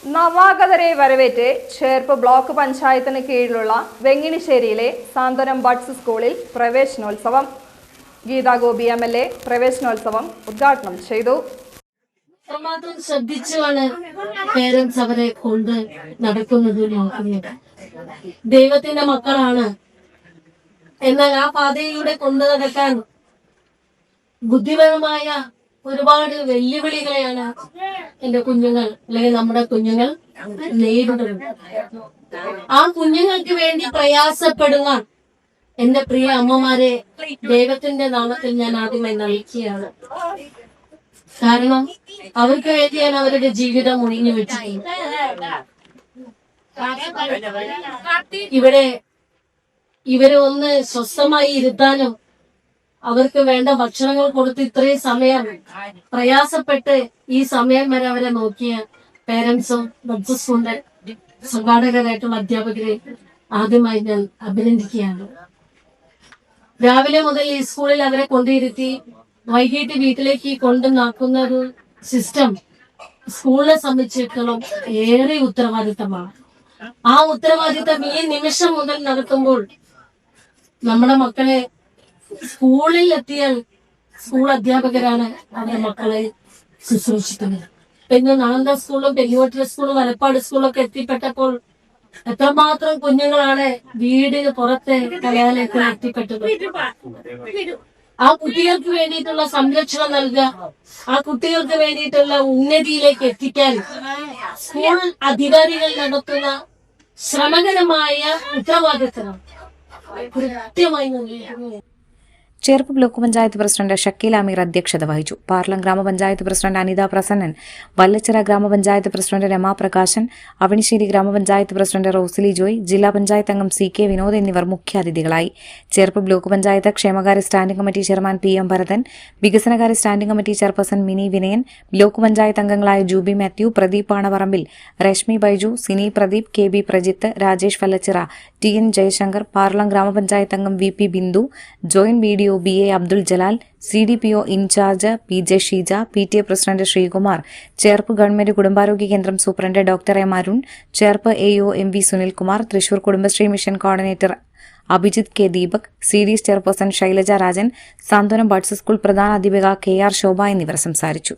നവാഗതരെ വരവേറ്റ് Cherpu block പഞ്ചായത്തിന് കീഴിലുള്ള വെങ്ങിണിശ്ശേരിയിലെ സാന്ത്വനം buds സ്കൂളിൽ പ്രവേശനോത്സവം. ഗീതാ ഗോപി MLA പ്രവേശനോത്സവം ഉദ്ഘാടനം ചെയ്തു. മാത്രം ശ്രദ്ധിച്ചുമാണ് പേരൻസ് അവരെ കൊണ്ട് നടക്കുന്നത്. ദൈവത്തിന്റെ മക്കളാണ്, എന്നാൽ ആ പാതയിലൂടെ കൊണ്ടു നടക്കാൻ ബുദ്ധിപരമായ ഒരുപാട് വെല്ലുവിളികളെയാണ് എന്റെ കുഞ്ഞുങ്ങൾ അല്ലെങ്കിൽ നമ്മുടെ കുഞ്ഞുങ്ങൾ നേരിടുന്നത്. ആ കുഞ്ഞുങ്ങൾക്ക് വേണ്ടി പ്രയാസപ്പെടുന്ന എന്റെ പ്രിയ അമ്മമാരെ ദൈവത്തിന്റെ നാമത്തിൽ ഞാൻ ആദ്യമായി നയിക്കുകയാണ്. കാരണം അവർക്ക് വേണ്ടിയാണ് അവരുടെ ജീവിതം ഒഴിഞ്ഞു വെച്ചത്. ഇവരെ ഒന്ന് സ്വസ്ഥമായി ഇരുത്താനും അവർക്ക് വേണ്ട ഭക്ഷണങ്ങൾ കൊടുത്ത് ഇത്രയും സമയം പ്രയാസപ്പെട്ട് ഈ സമയം വരെ അവരെ നോക്കിയ പേരൻസും ബഡ്സ് സ്കൂളിന്റെ സംഘാടകരായിട്ടുള്ള അധ്യാപകരെ ആദ്യമായി ഞാൻ അഭിനന്ദിക്കുകയാണ്. രാവിലെ മുതൽ ഈ സ്കൂളിൽ അവരെ കൊണ്ടിരുത്തി വൈകിട്ട് വീട്ടിലേക്ക് കൊണ്ടുനാക്കുന്ന ഒരു സിസ്റ്റം സ്കൂളിനെ സംബന്ധിച്ചിടത്തോളം ഏറെ ഉത്തരവാദിത്തമാണ്. ആ ഉത്തരവാദിത്തം ഈ നിമിഷം മുതൽ നടത്തുമ്പോൾ നമ്മുടെ മക്കളെ സ്കൂളിൽ എത്തിയാൽ സ്കൂൾ അധ്യാപകരാണ് അവരുടെ മക്കളെ ശുശ്രൂഷിക്കുന്നത്. പിന്നെ നാളന്ത സ്കൂളും പെരിയോട്ട സ്കൂളും വലപ്പാട് സ്കൂളൊക്കെ എത്തിപ്പെട്ടപ്പോൾ എത്രമാത്രം കുഞ്ഞുങ്ങളാണ് വീടിന് പുറത്തെ കലാലയത്തിൽ എത്തിപ്പെട്ടത്. ആ കുട്ടികൾക്ക് വേണ്ടിയിട്ടുള്ള സംരക്ഷണം നൽകുക, ആ കുട്ടികൾക്ക് വേണ്ടിയിട്ടുള്ള ഉന്നതിയിലേക്ക് എത്തിക്കാൻ സ്കൂൾ അധികാരികൾ നടത്തുന്ന ശ്രമകരമായ ഉത്തരവാദിത്തം കൃത്യമായി നൽകുന്നു. ചേർപ്പ് ബ്ലോക്ക് പഞ്ചായത്ത് പ്രസിഡന്റ് ഷക്കീൽ അമീർ അധ്യക്ഷത വഹിച്ചു. പാർലം ഗ്രാമപഞ്ചായത്ത് പ്രസിഡന്റ് അനിത പ്രസന്നൻ, വല്ലച്ചിറ ഗ്രാമപഞ്ചായത്ത് പ്രസിഡന്റ് രമാ പ്രകാശൻ, അവണിശ്ശേരി ഗ്രാമപഞ്ചായത്ത് പ്രസിഡന്റ് റോസിലി ജോയ്, ജില്ലാ പഞ്ചായത്ത് അംഗം CK വിനോദ് എന്നിവർ മുഖ്യാതിഥികളായി. ചേർപ്പ് ബ്ലോക്ക് പഞ്ചായത്ത് ക്ഷേമകാര്യ standing committee chairman PM Bharathan, വികസനകാര്യ standing committee chairperson Mini Vinayan, block panchayat അംഗങ്ങളായ ജൂബി മാത്യു, പ്രദീപ് പാണപറമ്പിൽ, രശ്മി ബൈജു, സിനി പ്രദീപ്, KB പ്രജിത്ത്, രാജേഷ് വല്ലച്ചിറ, TN ജയശങ്കർ, പാർലം ഗ്രാമപഞ്ചായത്ത് അംഗം VP Bindu, joint BDO BA Abdul Jalal, CDPO in charge PJ Sheeja, PTA president Sreekumar, Cherpu government കുടുംബാരോഗ്യ കേന്ദ്രം superintendent doctor M Arun, Cherpu AO MV Sunilkumar, Thrissur Kudumbashree mission coordinator Abhijith K Deepak, CDS chairperson Shailaja Rajan, Santhwanam buds school പ്രധാന അധ്യാപിക KR ശോഭ എന്നിവർ സംസാരിച്ചു.